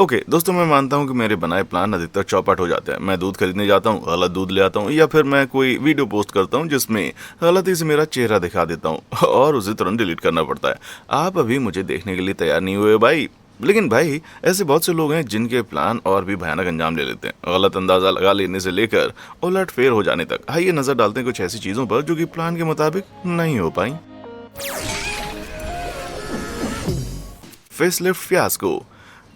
Okay दोस्तों, मैं मानता हूँ कि मेरे बनाए प्लान अधिकतर चौपट हो जाते हैं। मैं दूध खरीदने जाता हूँ, गलत दूध ले आता हूँ, या फिर मैं कोई वीडियो पोस्ट करता हूँ जिसमें गलती से मेरा चेहरा दिखा देता हूँ और उसे तुरंत डिलीट करना पड़ता है। आप अभी मुझे देखने के लिए तैयार नहीं हुए भाई। लेकिन भाई, ऐसे बहुत से लोग हैं जिनके प्लान और भी भयानक अंजाम ले लेते हैं, गलत अंदाजा लगा लेने से लेकर उलट फेर हो जाने तक। आइए नजर डालते हैं कुछ ऐसी चीजों पर जो कि प्लान के मुताबिक नहीं हो पाई। Facelift fiasco.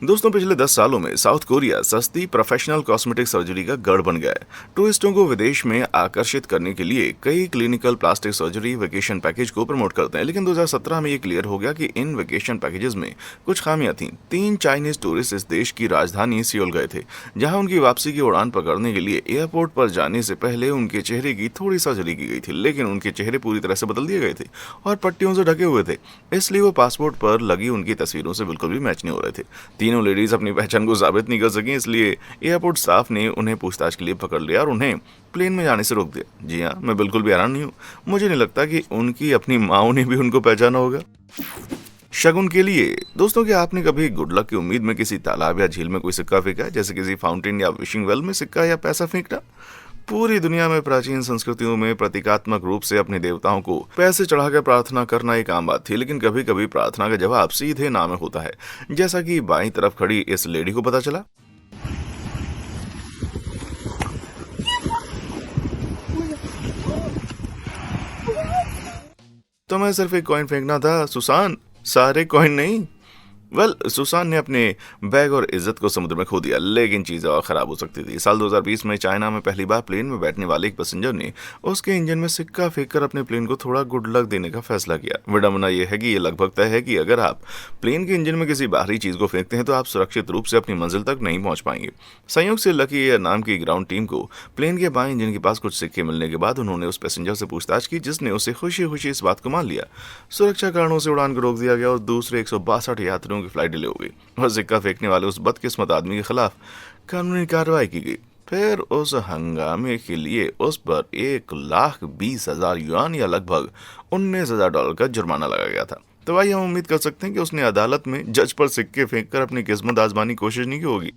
दोस्तों, पिछले 10 सालों में साउथ कोरिया सस्ती प्रोफेशनल कॉस्मेटिक सर्जरी का गढ़ बन गया है। टूरिस्टों को विदेश में आकर्षित करने के लिए कई clinical plastic surgery vacation package को प्रमोट करते हैं, लेकिन 2017 में ये क्लियर हो गया कि इन वेकेशन पैकेजेस में कुछ खामियां थीं। 3 चाइनीज टूरिस्ट इस देश की राजधानी सियोल गए थे, जहां उनकी वापसी की उड़ान पकड़ने के लिए एयरपोर्ट पर जाने से पहले उनके चेहरे की थोड़ी सर्जरी की गई थी, लेकिन उनके चेहरे पूरी तरह से बदल दिए गए थे और पट्टियों से ढके हुए थे। इसलिए वो पासपोर्ट पर लगी उनकी तस्वीरों से बिल्कुल भी मैच नहीं हो रहे थे। तीनों लेडीज अपनी पहचान को साबित नहीं कर सकी, इसलिए एयरपोर्ट स्टाफ ने उन्हें पूछताछ के लिए पकड़ लिया और उन्हें प्लेन में जाने से रोक दिया। जी हाँ, मैं बिल्कुल भी हैरान नहीं हूँ। मुझे नहीं लगता कि उनकी अपनी माओ ने भी उनको पहचाना होगा। शगुन के लिए। दोस्तों, क्या आपने कभी गुड लक की उम्मीद में किसी तालाब या झील में कोई सिक्का फेंका है, जैसे किसी फाउंटेन या विशिंग वेल में सिक्का या पैसा फेंकना? पूरी दुनिया में प्राचीन संस्कृतियों में प्रतीकात्मक रूप से अपने देवताओं को पैसे चढ़ाकर प्रार्थना करना एक आम बात थी, लेकिन कभी कभी प्रार्थना का जवाब सीधे नाम में होता है, जैसा कि बाईं तरफ खड़ी इस लेडी को पता चला। तो मैं सिर्फ एक कॉइन फेंकना था सुसान, सारे कॉइन नहीं। सुसान ने अपने बैग और इज्जत को समुद्र में खो दिया, लेकिन चीजें और खराब हो सकती थी। साल 2020 में चाइना में पहली बार प्लेन में बैठने वाले एक पैसेंजर ने उसके इंजन में सिक्का फेंककर अपने प्लेन को थोड़ा गुड लक देने का फैसला किया। विडंबना यह है कि यह लगभग तय है कि अगर आप प्लेन के इंजन में किसी बाहरी चीज को फेंकते हैं तो आप सुरक्षित रूप से अपनी मंजिल तक नहीं पहुंच पाएंगे। संयोग से लकी एयर नाम की ग्राउंड टीम को प्लेन के बाएं इंजन के पास कुछ सिक्के मिलने के बाद उन्होंने उस पैसेंजर से पूछताछ की, जिसने उसे खुशी खुशी इस बात को मान लिया। सुरक्षा कारणों से उड़ान को रोक दिया गया और दूसरे 162 यात्रियों की फ्लाइट डिले हो गई और सिक्का फेंकने वाले उस बदकिस्मत आदमी के खिलाफ कानूनी कार्रवाई की गई। फिर उस हंगामे के लिए उस पर 1,20,000 युआन या लगभग $19,000 का जुर्माना लगाया गया था। तो भाई, हम उम्मीद कर सकते हैं कि उसने अदालत में जज पर सिक्के फेंककर अपनी किस्मत आजमाने की कोशिश नहीं की होगी।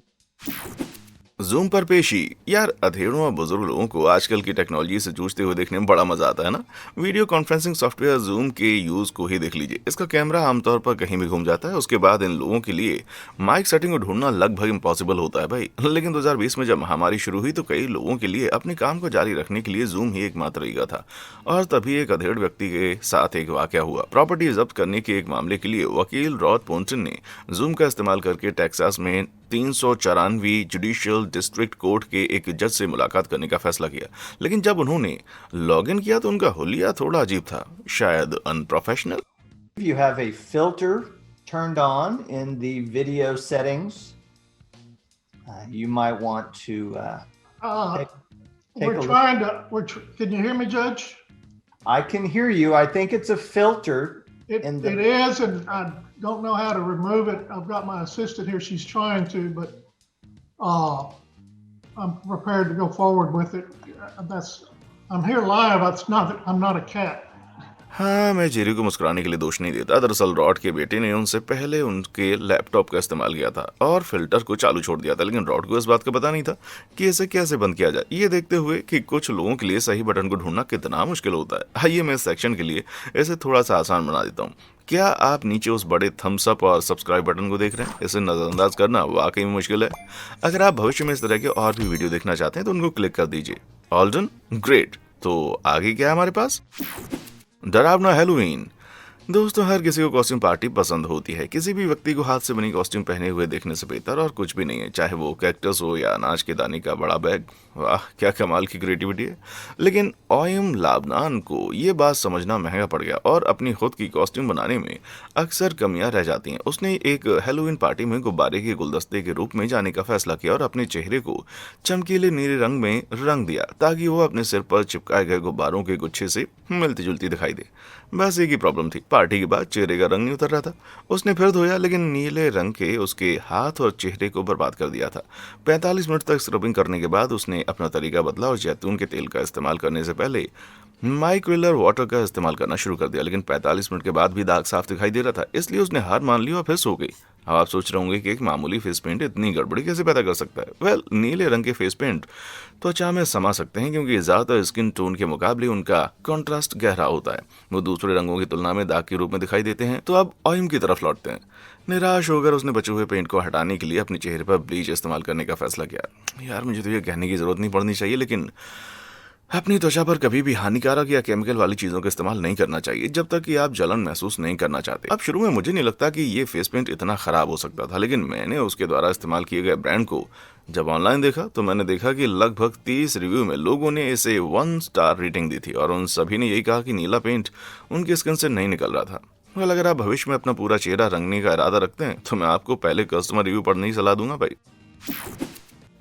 जूम पर पेशी। यार, अधेड़ों और बुजुर्ग लोगों को आजकल की टेक्नोलॉजी से जूझते हुए देखने में बड़ा मजा आता है ना। वीडियो कॉन्फ्रेंसिंग सॉफ्टवेयर जूम के यूज को ही देख लीजिए। इसका कैमरा आमतौर पर कहीं भी घूम जाता है। उसके बाद इन लोगों के लिए माइक सेटिंग को ढूंढना लगभग इम्पॉसिबल होता है भाई। लेकिन 2020 में जब महामारी शुरू हुई तो कई लोगों के लिए अपने काम को जारी रखने के लिए जूम ही एकमात्र तरीका था। और तभी एक अधेड़ व्यक्ति के साथ एक वाकया हुआ। प्रॉपर्टी जब्त करने के एक मामले के लिए वकील रॉड पोंटिन ने जूम का इस्तेमाल करके टेक्सास में 394 जुडिशियल डिस्ट्रिक्ट कोर्ट के एक जज से मुलाकात करने का फैसला किया। लेकिन जब उन्होंने लॉग इन किया तो उनका हुलिया थोड़ा अजीब था, शायद unprofessional. You have a filter turned on in the video settings. You might want to take we're a look. trying to. Can you hear me, Judge? I can hear you. I think it's a filter. It is, and I don't know how to remove it. I've got my assistant here. She's trying to, but I'm prepared to go forward with it. I'm here live. I'm not a cat. हाँ, मैं Jerry को मुस्कुराने के लिए दोष नहीं देता। दरअसल रॉड के बेटे ने उनसे पहले उनके लैपटॉप का इस्तेमाल किया था और फिल्टर को चालू छोड़ दिया था, लेकिन रॉड को इस बात का पता नहीं था कि इसे कैसे बंद किया जाए। ये देखते हुए कि कुछ लोगों के लिए सही बटन को ढूंढना कितना मुश्किल होता है, आइए मैं इस सेक्शन के लिए इसे थोड़ा सा आसान बना देता हूँ। क्या आप नीचे उस बड़े थम्स अप और सब्सक्राइब बटन को देख रहे हैं? इसे नजरअंदाज करना वाकई में मुश्किल है। अगर आप भविष्य में इस तरह के और भी वीडियो देखना चाहते हैं तो उनको क्लिक कर दीजिए। All done, great. तो आगे क्या है हमारे पास? डरावना हैलोवीन। दोस्तों, हर किसी को कॉस्ट्यूम पार्टी पसंद होती है। किसी भी व्यक्ति को हाथ से बनी कॉस्ट्यूम पहने हुए देखने से बेहतर और कुछ भी नहीं है, चाहे वो कैक्टस हो या अनाज के दाने का बड़ा बैग। वाह, क्या कमाल की क्रिएटिविटी है। लेकिन ओयम लाबनान को ये बात समझना महंगा पड़ गया और अपनी खुद की कॉस्ट्यूम बनाने में अक्सर कमियां रह जाती हैं। उसने एक हैलोवीन पार्टी में गुब्बारे के गुलदस्ते के रूप में जाने का फैसला किया और अपने चेहरे को चमकीले नीले रंग में रंग दिया ताकि वो अपने सिर पर चिपकाए गए गुब्बारों के गुच्छे से मिलती जुलती दिखाई दे। बस एक ही प्रॉब्लम थी, पार्टी के बाद चेहरे का रंग नहीं उतर रहा था। उसने फिर धोया, लेकिन नीले रंग के उसके हाथ और चेहरे को बर्बाद कर दिया था। 45 मिनट तक स्क्रबिंग करने के बाद उसने अपना तरीका बदला और जैतून के तेल का इस्तेमाल करने से पहले माइक व्हीलर वाटर का इस्तेमाल करना शुरू कर दिया, लेकिन 45 मिनट के बाद भी दाग साफ दिखाई दे रहा था, इसलिए उसने हार मान ली और फिर सो गई। अब आप सोच रहे होंगे कि एक मामूली फेस पेंट इतनी गड़बड़ी कैसे पैदा कर सकता है। वेल, नीले रंग के फेस पेंट त्वचा में समा सकते हैं क्योंकि ज्यादातर स्किन टोन के मुकाबले उनका कॉन्ट्रास्ट गहरा होता है। वो दूसरे रंगों की तुलना में दाग के रूप में दिखाई देते हैं। तो अब ऑयम की तरफ लौटते हैं। निराश होकर उसने बचे हुए पेंट को हटाने के लिए अपने चेहरे पर ब्लीच इस्तेमाल करने का फैसला किया। यार, मुझे तो ये कहने की जरूरत नहीं पड़नी चाहिए, लेकिन अपनी त्वचा पर कभी भी हानिकारक या केमिकल वाली चीजों का इस्तेमाल नहीं करना चाहिए जब तक कि आप जलन महसूस नहीं करना चाहते। अब शुरू में मुझे नहीं लगता कि ये फेस पेंट इतना खराब हो सकता था, लेकिन मैंने उसके द्वारा इस्तेमाल किए गए ब्रांड को जब ऑनलाइन देखा तो मैंने देखा कि लगभग 30 रिव्यू में लोगों ने इसे 1 स्टार रेटिंग दी थी और उन सभी ने यही कहा कि नीला पेंट उनकी स्किन से नहीं निकल रहा था। well, अगर आप भविष्य में अपना पूरा चेहरा रंगने का इरादा रखते हैं तो मैं आपको पहले कस्टमर रिव्यू पढ़ने की सलाह दूंगा भाई।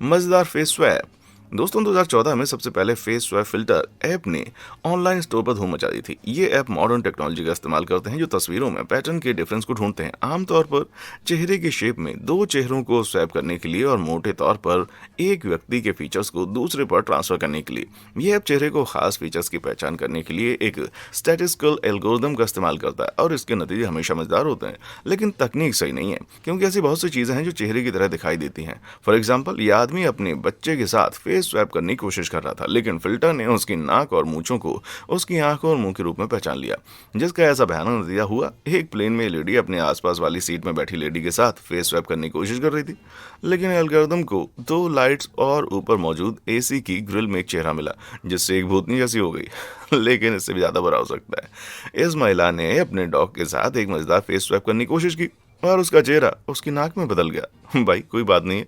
मजेदार फेस स्वैप। दोस्तों, 2014 में सबसे पहले फेस स्वैप फिल्टर ऐप ने ऑनलाइन स्टोर पर धूम मचा दी थी। ये ऐप मॉडर्न टेक्नोलॉजी का इस्तेमाल करते हैं जो तस्वीरों में पैटर्न के डिफरेंस को ढूंढते हैं, आमतौर पर चेहरे की शेप में 2 चेहरों को स्वैप करने के लिए और मोटे तौर पर एक व्यक्ति के फीचर्स को दूसरे पर ट्रांसफर करने के लिए। ये ऐप चेहरे को खास फीचर्स की पहचान करने के लिए एक स्टैटिस्टिकल एल्गोरिथम का इस्तेमाल करता है और इसके नतीजे हमेशा मजेदार होते हैं, लेकिन तकनीक सही नहीं है क्योंकि ऐसी बहुत सी चीजें हैं जो चेहरे की तरह दिखाई देती हैं। फॉर एग्जाम्पल, ये आदमी अपने बच्चे के साथ फेस स्वैप करने की कोशिश कर रहा था, लेकिन फिल्टर ने उसकी नाक और मूंछों को उसकी आंखों और मुंह के रूप में पहचान लिया, जिसका ऐसा भयानक नतीजा हुआ। एक प्लेन में लेडी अपने आसपास वाली सीट में बैठी लेडी के साथ फेस स्वैप करने की कोशिश कर रही थी, लेकिन एल्गोरिथम को 2 लाइट्स और ऊपर मौजूद एसी की ग्रिल में एक चेहरा मिला जिससे एक भूतनी जैसी हो गई। लेकिन इससे भी ज्यादा बुरा हो सकता है। इस महिला ने अपने डॉग के साथ एक मजेदार फेस स्वैप करने की कोशिश की और उसका चेहरा उसकी नाक में बदल गया। भाई, कोई बात नहीं है,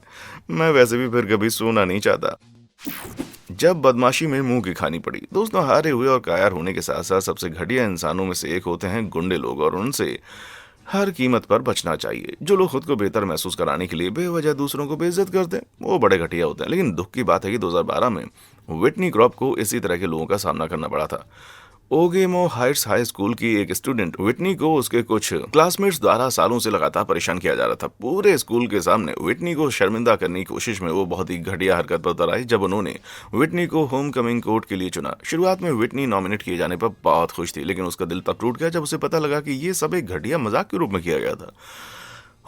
मैं वैसे भी फिर कभी सोना नहीं चाहता। जब बदमाशी में मुंह की खानी पड़ी। दोस्तों, हारे हुए और कायर होने के साथ साथ सबसे घटिया इंसानों में से एक होते हैं गुंडे लोग, और उनसे हर कीमत पर बचना चाहिए। जो लोग खुद को बेहतर महसूस कराने के लिए बेवजह दूसरों को बेइज्जत करते हैं वो बड़े घटिया होते हैं। लेकिन दुख की बात है कि 2012 में व्हिटनी क्रॉप को इसी तरह के लोगों का सामना करना पड़ा था। ओगेमो हाइट्स हाई स्कूल की एक स्टूडेंट व्हिटनी को उसके कुछ क्लासमेट्स द्वारा सालों से लगातार परेशान किया जा रहा था। पूरे स्कूल के सामने व्हिटनी को शर्मिंदा करने की कोशिश में वो बहुत ही घटिया हरकत पर उतर आई जब उन्होंने व्हिटनी को होम कमिंग कोर्ट के लिए चुना। शुरुआत में व्हिटनी नॉमिनेट किए जाने पर बहुत खुश थी, लेकिन उसका दिल तब टूट गया जब उसे पता लगा कि ये सब एक घटिया मजाक के रूप में किया गया था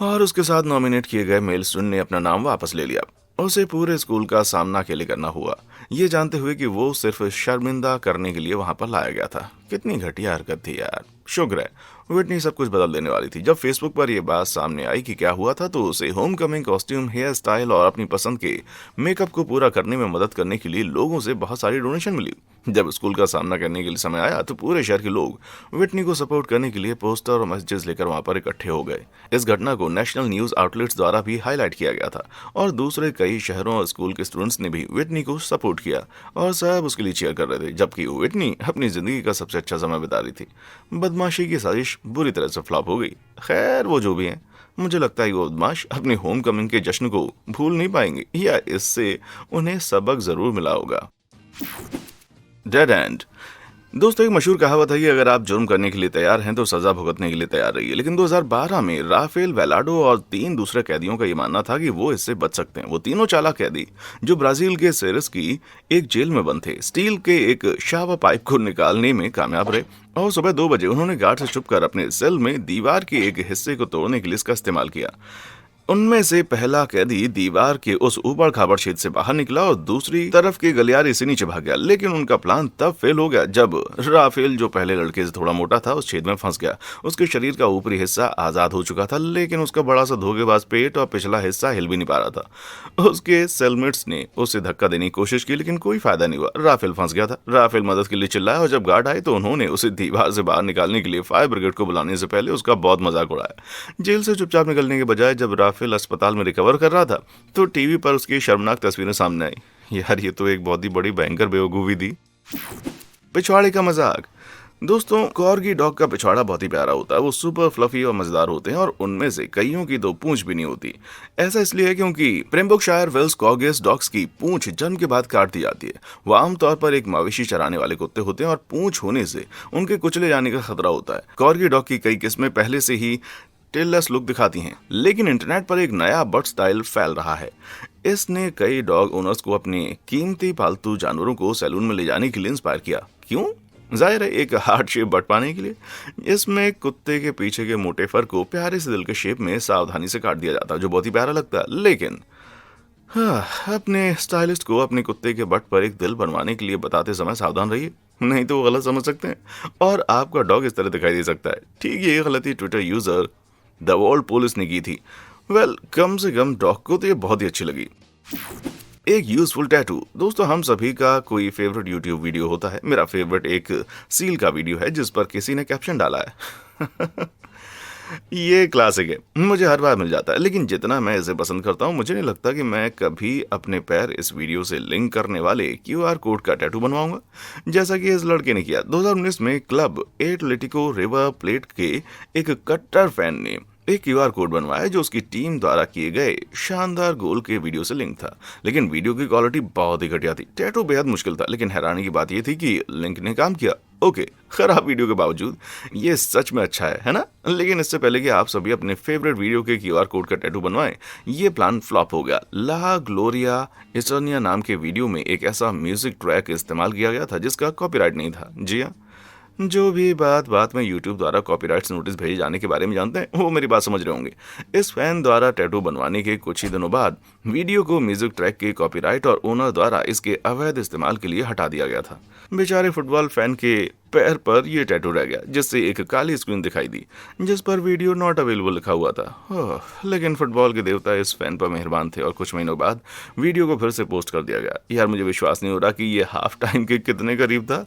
और उसके साथ नॉमिनेट किए गए मेल स्टूडेंट ने अपना नाम वापस ले लिया। उसे पूरे स्कूल का सामना अकेले करना हुआ, ये जानते हुए कि वो सिर्फ शर्मिंदा करने के लिए वहां पर लाया गया था। कितनी घटिया हरकत थी यार। शुक्र है व्हिटनी सब कुछ बदल देने वाली थी। जब फेसबुक पर यह बात सामने आई कि क्या हुआ था तो उसे homecoming costume, hairstyle और अपनी पसंद के मेकअप को पूरा करने में मदद करने के लिए लोगों से बहुत सारी डोनेशन मिली। जब स्कूल का सामना करने के लिए समय आया तो पूरे शहर के लोग व्हिटनी को सपोर्ट करने के लिए पोस्टर और मैसेजेस लेकर वहां पर इकट्ठे हो गए। इस घटना को नेशनल न्यूज आउटलेट्स द्वारा भी हाईलाइट किया गया था और दूसरे कई शहरों और स्कूल के स्टूडेंट्स ने भी व्हिटनी को सपोर्ट किया और सब उसके लिए चीयर कर रहे थे, जबकि व्हिटनी अपनी जिंदगी का सबसे अच्छा समय बिता रही थी। बदमाशी की साजिश बुरी तरह से फ्लॉप हो गई। खैर, वो जो भी है, मुझे लगता है वो बदमाश अपने होम कमिंग के जश्न को भूल नहीं पाएंगे या इससे उन्हें सबक जरूर मिला होगा। Dead and. दोस्तों, एक मशहूर कहावत है कि अगर आप जुर्म करने के लिए तैयार हैं तो सजा भुगतने के लिए तैयार रहिए। लेकिन 2012 में राफेल वेलाडो और 3 दूसरे कैदियों का ये मानना था कि वो इससे बच सकते हैं। वो तीनों चालाक कैदी जो ब्राजील के सेरेस की एक जेल में बंद थे, स्टील के एक शावर पाइप को निकालने में कामयाब रहे और सुबह 2 बजे उन्होंने गार्ड से छुपकर अपने सेल में दीवार के एक हिस्से को तोड़ने के लिए इसका इस्तेमाल किया। उनमें से पहला कैदी दीवार के उस ऊबड़ खाबड़ छेद से बाहर निकला और दूसरी तरफ के गलियारे से नीचे भाग गया। लेकिन उनका प्लान तब फेल हो गया जब राफेल, जो पहले लड़के से थोड़ा मोटा था, उस छेद में फंस गया। उसके शरीर का ऊपरी हिस्सा आजाद हो चुका था, लेकिन उसका बड़ा सा धोखेबाज पेट और पिछला हिस्सा हिल भी नहीं पा रहा था। उसके सेलमेट्स ने उसे धक्का देने की कोशिश की, लेकिन कोई फायदा नहीं हुआ। राफेल फंस गया था। राफेल मदद के लिए चिल्लाया और जब गार्ड आए तो उन्होंने उसे दीवार से बाहर निकालने के लिए फायर ब्रिगेड को बुलाने से पहले उसका बहुत मजाक उड़ाया। जेल से चुपचाप निकलने के बजाय जब राफेल अस्पताल में रिकवर कर रहा था तो टीवी पर उसकी शर्मनाक तस्वीरें सामने आई। यार, ये तो एक बहुत ही बड़ी भयंकर बेवकूफी थी। पिछवाड़े का मजाक। दोस्तों, कॉर्गी डॉग का पिछवाड़ा बहुत ही प्यारा होता है। वो सुपर फ्लफी और मजेदार होते हैं और उनमें से कईयों की तो पूंछ भी नहीं होती। ऐसा इसलिए है क्योंकि प्रेम्बोकशायर वेल्स कॉर्गिस डॉग्स की पूंछ जन्म के बाद काट दी जाती है। वो आमतौर पर एक मवेशी चराने वाले कुत्ते होते हैं और पूंछ होने से उनके कुचले जाने का खतरा होता है। कॉर्गी डॉग की कई किस्में पहले से ही टेललेस लुक दिखाती हैं, लेकिन इंटरनेट पर एक नया बट स्टाइल फैल रहा है। इसने कई डॉग ओनर्स को अपने कीमती पालतू जानवरों को सैलून में ले जाने के लिए इंस्पायर किया। क्यों? जाहिर है एक हार्ट शेप बट पाने के लिए इसमें कुत्ते के पीछे के मोटे फर को प्यारे से दिल के शेप में सावधानी से काट दिया जाता है, जो बहुत ही प्यारा लगता है। लेकिन हाँ, अपने स्टाइलिस्ट को अपने कुत्ते के बट पर एक दिल बनवाने के लिए बताते समय सावधान रहिए, नहीं तो वो गलत समझ सकते हैं और आपका डॉग इस तरह दिखाई दे सकता है। ठीक ये गलती Twitter user the world police ने की थी। वेल, कम से कम डॉग को तो ये बहुत ही अच्छी लगी। एक यूजफुल टैटू। दोस्तों, हम सभी का कोई फेवरेट यूट्यूब वीडियो होता है। मेरा फेवरेट एक सील का वीडियो है जिस पर किसी ने कैप्शन डाला है ये क्लासिक है, मुझे हर बार मिल जाता है, लेकिन जितना मैं इसे पसंद करता हूँ मुझे नहीं लगता कि मैं कभी अपने पैर इस वीडियो से लिंक करने वाले QR कोड का टैटू बनवाऊंगा, जैसा कि इस लड़के ने किया। 2019 में क्लब एटलेटिको रिवर प्लेट के एक कट्टर फैन ने एक QR कोड बनवाया जो उसकी टीम द्वारा किए गए शानदार गोल के वीडियो से लिंक था, लेकिन वीडियो की क्वालिटी बहुत ही घटिया थी। टैटू बेहद मुश्किल था, लेकिन हैरानी की बात यह थी कि लिंक ने काम किया। ओके, खराब वीडियो के बावजूद ये सच में अच्छा है ना? लेकिन इससे पहले कि आप सभी अपने फेवरेट वीडियो के QR कोड का टैटू बनवाएं, ये प्लान फ्लॉप हो गया। ला ग्लोरिया इटर्निया नाम के वीडियो में एक ऐसा म्यूजिक ट्रैक इस्तेमाल किया गया था जिसका कॉपीराइट नहीं था। जी हाँ, जो भी बात में YouTube द्वारा कॉपीराइट्स नोटिस भेजे जाने के बारे में जानते हैं वो मेरी बात समझ रहे होंगे। इस फैन द्वारा टैटू बनवाने के कुछ ही दिनों बाद वीडियो को म्यूजिक ट्रैक के कॉपीराइट और ओनर द्वारा इसके अवैध इस्तेमाल के लिए हटा दिया गया था। बेचारे फुटबॉल फैन के पैर पर यह टैटू रह गया, जिससे एक काली स्क्रीन दिखाई दी जिस पर वीडियो नॉट अवेलेबल लिखा हुआ था। लेकिन फुटबॉल के देवता इस फैन पर मेहरबान थे और कुछ महीनों बाद वीडियो को फिर से पोस्ट कर दिया गया। यार, मुझे विश्वास नहीं हो रहा कि ये हाफ टाइम के कितने करीब था।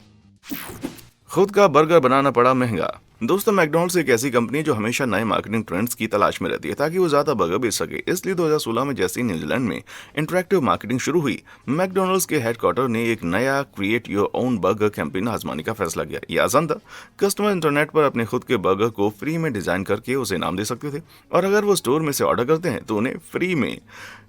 खुद का बर्गर बनाना पड़ा महंगा। दोस्तों, मैकडॉनल्ड्स एक ऐसी कंपनी है जो हमेशा नए मार्केटिंग ट्रेंड्स की तलाश में रहती है ताकि वो ज्यादा बर्गर बेच सके। इसलिए 2016 में जैसे ही न्यूजीलैंड में इंटरैक्टिव मार्केटिंग शुरू हुई, मैकडॉनल्ड्स के हेडक्वार्टर ने एक नया create your own burger campaign आजमाने का फैसला किया। ये आसान था। कस्टमर इंटरनेट पर अपने खुद के बर्गर को फ्री में डिजाइन करके उसे नाम दे सकते थे और अगर वो स्टोर में से ऑर्डर करते हैं तो उन्हें फ्री में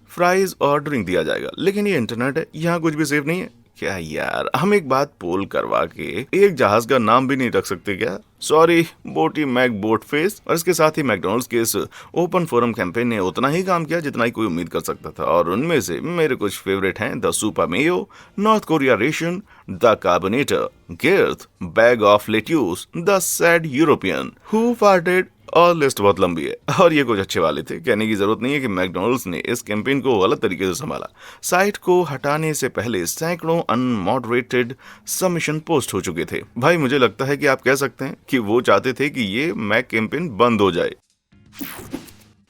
फ्राइज और ड्रिंक दिया जाएगा। लेकिन ये इंटरनेट है, यहाँ कुछ भी सेफ नहीं है। क्या यार, हम एक बात पोल करवा के एक जहाज का नाम भी नहीं रख सकते क्या? सॉरी, बोटी मैक बोट फेस। और इसके साथ ही मैकडॉनल्ड्स के इस ओपन फोरम कैंपेन ने उतना ही काम किया जितना ही कोई उम्मीद कर सकता था, और उनमें से मेरे कुछ फेवरेट हैं the super mayo, North Korea ration, the carbonator, girth, bag of lettuce, the sad European, who farted, और लिस्ट बहुत लंबी है और ये कुछ अच्छे वाले थे। कहने की जरूरत नहीं है कि मैकडॉनल्ड्स ने इस कैंपेन को गलत तरीके से संभाला। साइट को हटाने से पहले सैकड़ों अनमॉडरेटेड सबमिशन पोस्ट हो चुके थे। भाई, मुझे लगता है कि आप कह सकते हैं कि वो चाहते थे कि ये मैक कैंपेन बंद हो जाए।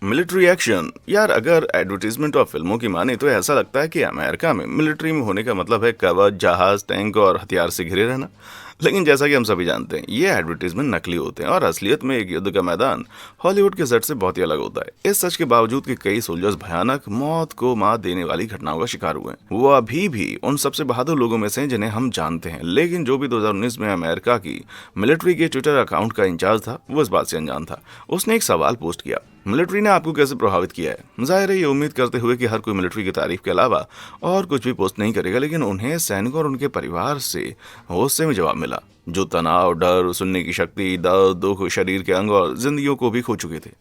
Military action. यार, अगर एडवर्टीजमेंट और फिल्मों की माने तो ऐसा लगता है कि अमेरिका में मिलिट्री में होने का मतलब है कवच, जहाज, टैंक और हथियार से घिरे रहना। लेकिन जैसा कि हम सभी जानते हैं, ये एडवर्टीजमेंट नकली होते हैं और असलियत में एक युद्ध का मैदान हॉलीवुड के सेट से बहुत ही अलग होता है। इस सच के बावजूद कि कई सोल्जर्स भयानक मौत को मात देने वाली घटनाओं का शिकार हुए हैं, वो अभी भी उन सबसे बहादुर लोगों में से हैं जिन्हें हम जानते हैं। लेकिन जो भी 2019 में अमेरिका की मिलिट्री के ट्विटर अकाउंट का इंचार्ज था, वो इस बात से अनजान था। उसने एक सवाल पोस्ट किया, मिलिट्री ने आपको कैसे प्रभावित किया है? जाहिर है ये उम्मीद करते हुए कि हर कोई मिलिट्री की तारीफ के अलावा और कुछ भी पोस्ट नहीं करेगा, लेकिन उन्हें सैनिकों और उनके परिवार से गुस्से में जवाब मिला, जो तनाव, डर, सुनने की शक्ति, दर्द, दुख, शरीर के अंग और जिंदगियों को भी खो चुके थे।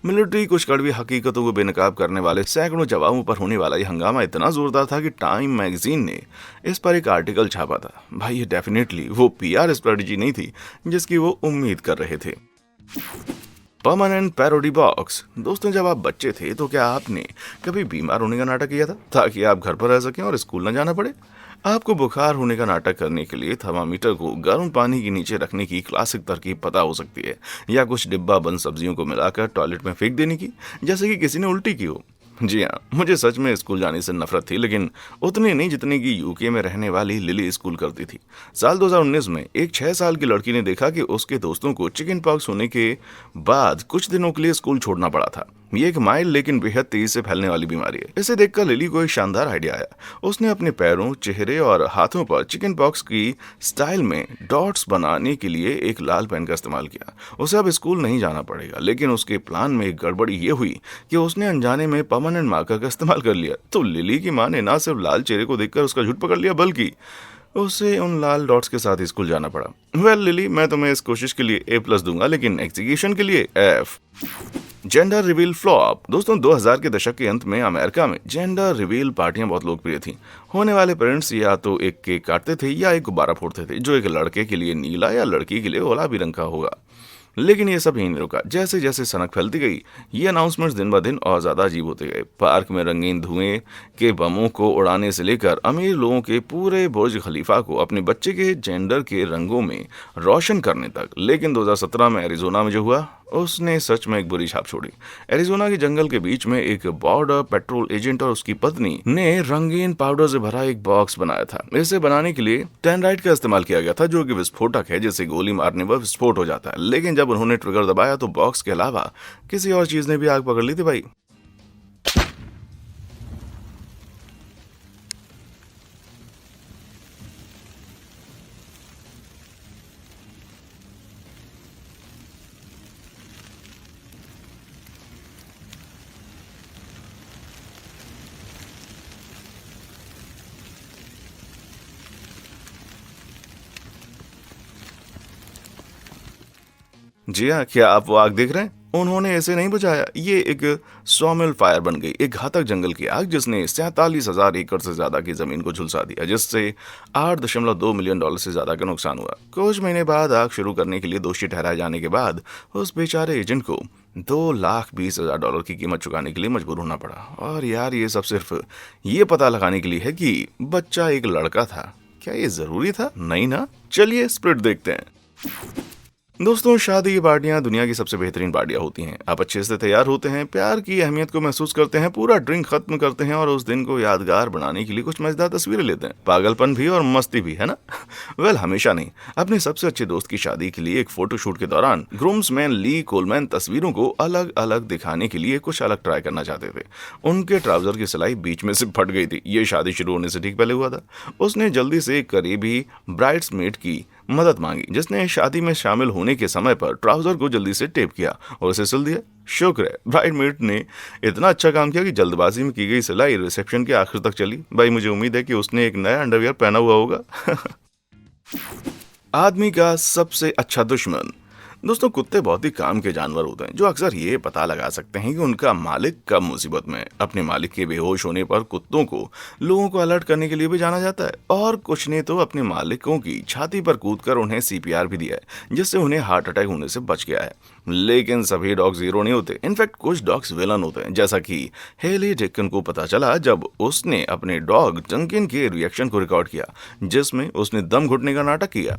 मिलिट्री कुछ कड़वी हकीकतों को बेनकाब करने वाले सैकड़ों जवाबों पर होने वाला यह हंगामा इतना जोरदार था कि टाइम मैगजीन ने इस पर एक आर्टिकल छापा था। भाई, ये डेफिनेटली वो PR स्ट्रेटजी नहीं थी जिसकी वो उम्मीद कर रहे थे। Permanent parody box. दोस्तों, जब आप बच्चे थे तो क्या आपने कभी बीमार होने का नाटक किया था ताकि आप घर पर रह सकें और स्कूल न जाना पड़े? आपको बुखार होने का नाटक करने के लिए थर्मामीटर को गर्म पानी के नीचे रखने की क्लासिक तरकीब पता हो सकती है, या कुछ डिब्बा बंद सब्जियों को मिलाकर टॉयलेट में फेंक देने की, जैसे कि किसी ने उल्टी की हो। जी हाँ, मुझे सच में स्कूल जाने से नफरत थी, लेकिन उतनी नहीं जितनी कि UK में रहने वाली लिली स्कूल करती थी। साल 2019 में एक 6 साल की लड़की ने देखा कि उसके दोस्तों को चिकन पॉक्स होने के बाद कुछ दिनों के लिए स्कूल छोड़ना पड़ा था। ये एक माइल्ड लेकिन बेहद तेजी से फैलने वाली बीमारी है। इसे देखकर लिली को एक शानदार आइडिया आया। उसने अपने पैरों, चेहरे और हाथों पर चिकन पॉक्स की स्टाइल में डॉट्स बनाने के लिए एक लाल पेन का इस्तेमाल किया। उसे अब स्कूल नहीं जाना पड़ेगा, लेकिन उसके प्लान में एक गड़बड़ी ये हुई कि उसने अनजाने में परमानेंट मार्कर का इस्तेमाल कर लिया। तो लिली की माँ ने ना सिर्फ लाल चेहरे को देखकर उसका झूठ पकड़ लिया, बल्कि उसे उन लाल डॉट्स के साथ ही स्कूल जाना पड़ा। वेल लिली, मैं तुम्हें इस कोशिश के लिए A+ दूंगा, लेकिन एग्जीक्यूशन के लिए F। Gender reveal flop. दोस्तों, 2000 के दशक के अंत में अमेरिका में जेंडर रिवील पार्टियां बहुत लोकप्रिय थीं। होने वाले पेरेंट्स या तो एक केक काटते थे या एक गुब्बारा फोड़ते थे, जो एक लड़के के लिए नीला या लड़की के लिए गुलाबी रंग का होगा। लेकिन ये सब यहीं नहीं रुका। जैसे जैसे सनक फैलती गई, ये अनाउंसमेंट्स दिन ब दिन और ज्यादा अजीब होते गए। पार्क में रंगीन धुएं के बमों को उड़ाने से लेकर अमीर लोगों के पूरे बुर्ज खलीफा को अपने बच्चे के जेंडर के रंगों में रोशन करने तक। लेकिन 2017 में एरिजोना में जो हुआ, उसने सच में एक बुरी छाप छोड़ी। एरिजोना के जंगल के बीच में एक बॉर्डर पेट्रोल एजेंट और उसकी पत्नी ने रंगीन पाउडर से भरा एक बॉक्स बनाया था। इसे बनाने के लिए टेनराइट का इस्तेमाल किया गया था, जो कि विस्फोटक है, जिसे गोली मारने पर विस्फोट हो जाता है। लेकिन जब उन्होंने ट्रिगर दबाया तो बॉक्स के अलावा किसी और चीज ने भी आग पकड़ ली थी भाई। जी हाँ, क्या आप वो आग देख रहे हैं? उन्होंने ऐसे नहीं बुझाया, ये एक सॉमिल फायर बन गई, एक घातक जंगल की आग जिसने 47,000 एकड़ से ज्यादा की जमीन को झुलसा दिया, जिससे $8.2 मिलियन से ज्यादा का नुकसान हुआ। कुछ महीने बाद आग शुरू करने के लिए दोषी ठहराए जाने के बाद उस बेचारे एजेंट को $2,20,000 की कीमत चुकाने के लिए मजबूर होना पड़ा। और यार, ये सब सिर्फ ये पता लगाने के लिए है कि बच्चा एक लड़का था। क्या ये जरूरी था? नहीं ना। चलिए स्प्लिट देखते हैं। दोस्तों, शादी की पार्टियां दुनिया की सबसे बेहतरीन पार्टियां होती हैं। आप अच्छे से तैयार होते हैं, प्यार की अहमियत को महसूस करते हैं, पूरा ड्रिंक खत्म करते हैं और उस दिन को यादगार बनाने के लिए कुछ मजेदार तस्वीरें लेते हैं। पागलपन भी और मस्ती भी, है ना? वेल, हमेशा नहीं। अपने सबसे अच्छे दोस्त की शादी के लिए एक फोटोशूट के दौरान ग्रूम्समैन ली कोलमैन तस्वीरों को अलग अलग दिखाने के लिए कुछ अलग ट्राई करना चाहते थे। उनके ट्राउजर की सिलाई बीच में से फट गई थी। ये शादी शुरू होने से ठीक पहले हुआ था। उसने जल्दी से एक करीबी ब्राइड्समेड की मदद मांगी, जिसने शादी में शामिल होने के समय पर ट्राउजर को जल्दी से टेप किया और उसे सिल दिया। शुक्र है ब्राइडमेड ने इतना अच्छा काम किया कि जल्दबाजी में की गई सिलाई रिसेप्शन के आखिर तक चली। भाई, मुझे उम्मीद है कि उसने एक नया अंडरवियर पहना हुआ होगा। आदमी का सबसे अच्छा दुश्मन। दोस्तों, कुत्ते बहुत ही काम के जानवर होते हैं, जो अक्सर ये पता लगा सकते हैं कि उनका मालिक कब मुसीबत में है। अपने मालिक के बेहोश होने पर कुत्तों को लोगों को अलर्ट करने के लिए भी जाना जाता है, और कुछ ने तो अपने मालिकों की छाती पर कूदकर उन्हें CPR भी दिया है, जिससे उन्हें हार्ट अटैक होने से बच गया है। लेकिन सभी डॉग्स हीरो नहीं होते। इनफैक्ट कुछ डॉग्स विलन होते हैं, जैसा कि हेली डिक्सन को पता चला जब उसने अपने डॉग डंकिन के रिएक्शन को रिकॉर्ड किया, जिसमें उसने दम घुटने का नाटक किया।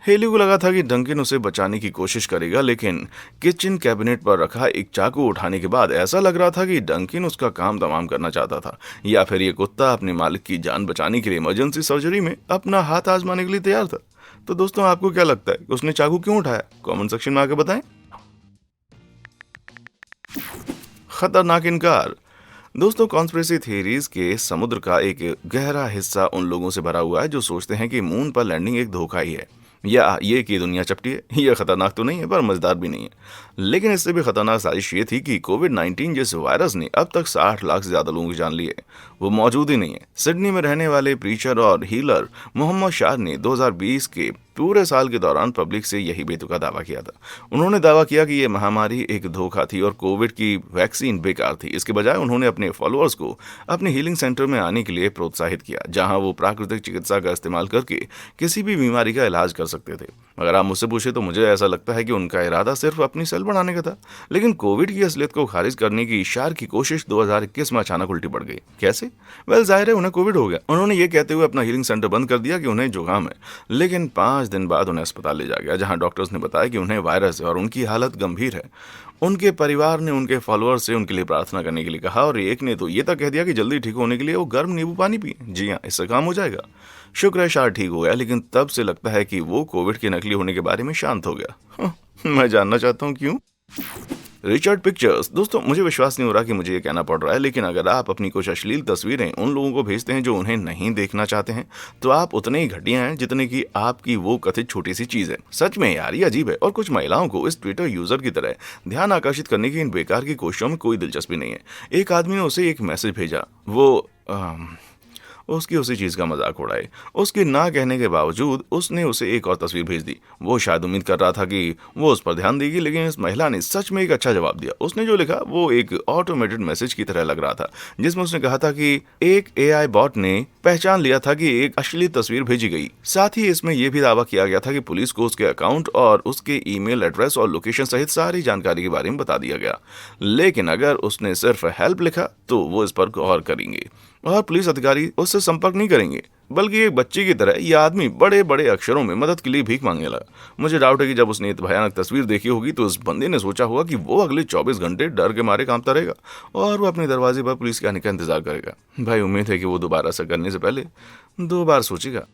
हेली को लगा था कि डंकिन उसे बचाने की कोशिश करेगा, लेकिन किचन कैबिनेट पर रखा एक चाकू उठाने के बाद ऐसा लग रहा था कि डंकिन उसका काम तमाम करना चाहता था, या फिर ये कुत्ता अपने मालिक की जान बचाने के लिए इमरजेंसी सर्जरी में अपना हाथ आजमाने के लिए तैयार था। तो दोस्तों, आपको क्या लगता है, उसने चाकू क्यों उठाया? कमेंट सेक्शन में आकर बताएं। खतरनाक इनकार। दोस्तों, कॉन्स्पिरेसी थ्योरीज के समुद्र का एक गहरा हिस्सा उन लोगों से भरा हुआ है जो सोचते हैं कि मून पर लैंडिंग एक धोखा ही है, या ये कि दुनिया चपटी है। यह खतरनाक तो नहीं है, पर मजेदार भी नहीं है। लेकिन इससे भी खतरनाक साजिश ये थी कि कोविड-19 जिस वायरस ने अब तक 60 लाख से ज्यादा लोगों की जान ली है, वो मौजूद ही नहीं है। सिडनी में रहने वाले प्रीचर और हीलर मोहम्मद शाह ने 2020 के पूरे साल के दौरान पब्लिक से यही बेतुका दावा किया था। उन्होंने दावा किया कि यह महामारी एक धोखा थी और कोविड की वैक्सीन बेकार थी। इसके बजाय उन्होंने अपने फॉलोअर्स को अपने हीलिंग सेंटर में आने के लिए प्रोत्साहित किया, जहां वो प्राकृतिक चिकित्सा का इस्तेमाल करके किसी भी बीमारी का इलाज कर सकते थे। अगर आप मुझसे पूछे तो मुझे ऐसा लगता है कि उनका इरादा सिर्फ अपनी सेल बढ़ाने का था। लेकिन कोविड की असलियत को खारिज करने की इशार की कोशिश 2021 में अचानक उल्टी पड़ गई। कैसे? वेल, जाहिर है उन्हें कोविड हो गया। उन्होंने ये कहते हुए अपना हीलिंग सेंटर बंद कर दिया कि उन्हें जुकाम है, लेकिन 5 दिन बाद उन्हें अस्पताल ले जाया गया, जहां डॉक्टर्स ने बताया कि उन्हें वायरस है और उनकी हालत गंभीर है। उनके परिवार ने उनके फॉलोअर्स से उनके लिए प्रार्थना करने के लिए कहा, और एक ने तो ये तक कह दिया कि जल्दी ठीक होने के लिए वो गर्म नींबू पानी पिए। जी हाँ, इससे काम हो जाएगा। शुक्र है शाह ठीक हो गया, लेकिन तब से लगता है कि वो कोविड के नकली होने के बारे में शांत हो गया। मैं जानना चाहता हूँ क्यों। Richard pictures. दोस्तों मुझे विश्वास नहीं हो रहा कि मुझे ये कहना पड़ रहा है, लेकिन अगर आप अपनी कुछ अश्लील तस्वीरें उन लोगों को भेजते हैं जो उन्हें नहीं देखना चाहते हैं, तो आप उतने ही घटिया हैं जितने की आपकी वो कथित छोटी सी चीज है। सच में यार ये अजीब है, और कुछ महिलाओं को इस ट्विटर यूजर की तरह ध्यान आकर्षित करने की इन बेकार की कोशिशों में कोई दिलचस्पी नहीं है। एक आदमी ने उसे एक मैसेज भेजा, वो उसकी उसी चीज का मजाक उड़ाए। उसके ना कहने के बावजूद उसने उसे एक और तस्वीर भेज दी। वो शायद उम्मीद कर रहा था कि वो उस पर ध्यान देगी, लेकिन इस महिला ने सच में एक अच्छा जवाब दिया। उसने जो लिखा वो एक ऑटोमेटेड मैसेज की तरह लग रहा था, जिसमें उसने कहा था कि एक एआई बॉट ने पहचान लिया था कि एक अश्लील तस्वीर भेजी गई। साथ ही इसमें यह भी दावा किया गया था कि पुलिस को उसके अकाउंट और उसके ईमेल एड्रेस और लोकेशन सहित सारी जानकारी के बारे में बता दिया गया। लेकिन अगर उसने सिर्फ हेल्प लिखा तो वो इस पर गौर करेंगे और पुलिस अधिकारी उससे संपर्क नहीं करेंगे, बल्कि एक बच्चे की तरह यह आदमी बड़े बड़े अक्षरों में मदद के लिए भीख मांगने लगा। मुझे डाउट है कि जब उसने इतनी भयानक तस्वीर देखी होगी तो उस बंदे ने सोचा होगा कि वो अगले 24 घंटे डर के मारे कांपता रहेगा और वो अपने दरवाजे पर पुलिस के आने का इंतजार करेगा। भाई उम्मीद है कि वो दोबारा ऐसा करने से पहले 2 बार सोचेगा।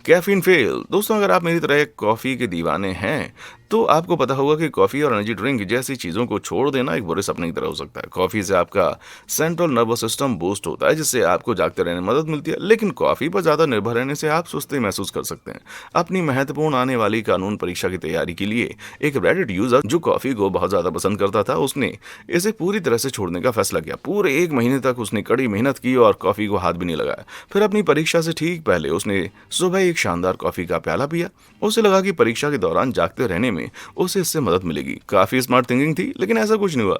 Caffeine fail. दोस्तों अगर आप मेरी तरह कॉफी के दीवाने हैं तो आपको पता होगा कि कॉफी और एनर्जी ड्रिंक जैसी चीजों को छोड़ देना एक बुरे सपने की तरह हो सकता है। कॉफी से आपका सेंट्रल नर्वस सिस्टम बूस्ट होता है, जिससे आपको जागते रहने में मदद मिलती है, लेकिन कॉफी पर ज्यादा निर्भर रहने से आप सुस्ती महसूस कर सकते हैं। अपनी महत्वपूर्ण आने वाली कानून परीक्षा की तैयारी के लिए एक रेडिट यूजर जो कॉफी को बहुत ज्यादा पसंद करता था, उसने इसे पूरी तरह से छोड़ने का फैसला किया। पूरे 1 महीने तक उसने कड़ी मेहनत की और कॉफी को हाथ भी नहीं लगाया। फिर अपनी परीक्षा से ठीक पहले उसने सुबह एक शानदार कॉफी का प्याला पिया। उसे लगा कि परीक्षा के दौरान जागते रहने में उसे इससे मदद मिलेगी। काफी स्मार्ट थिंकिंग थी, लेकिन ऐसा कुछ नहीं हुआ।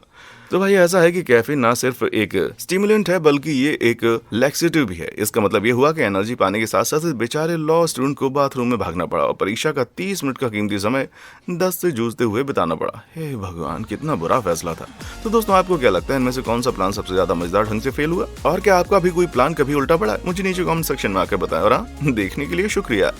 तो भाई ऐसा है कि कैफीन ना सिर्फ एक स्टिमुलेंट है बल्कि ये एक लैक्सेटिव भी है। इसका मतलब ये हुआ कि एनर्जी पाने के साथ साथ इस बेचारे लॉ स्टूडेंट को बाथरूम में भागना पड़ा और परीक्षा का 30 मिनट का कीमती समय दस्त से जूझते हुए बिताना पड़ा। हे भगवान, कितना बुरा फैसला था। तो दोस्तों आपको क्या लगता है इनमें से कौन सा प्लान सबसे ज्यादा मजेदार ढंग से फेल हुआ, और क्या आपका भी कोई प्लान कभी उल्टा पड़ा? मुझे नीचे कमेंट सेक्शन में आकर बताएं। और हाँ, देखने के लिए शुक्रिया।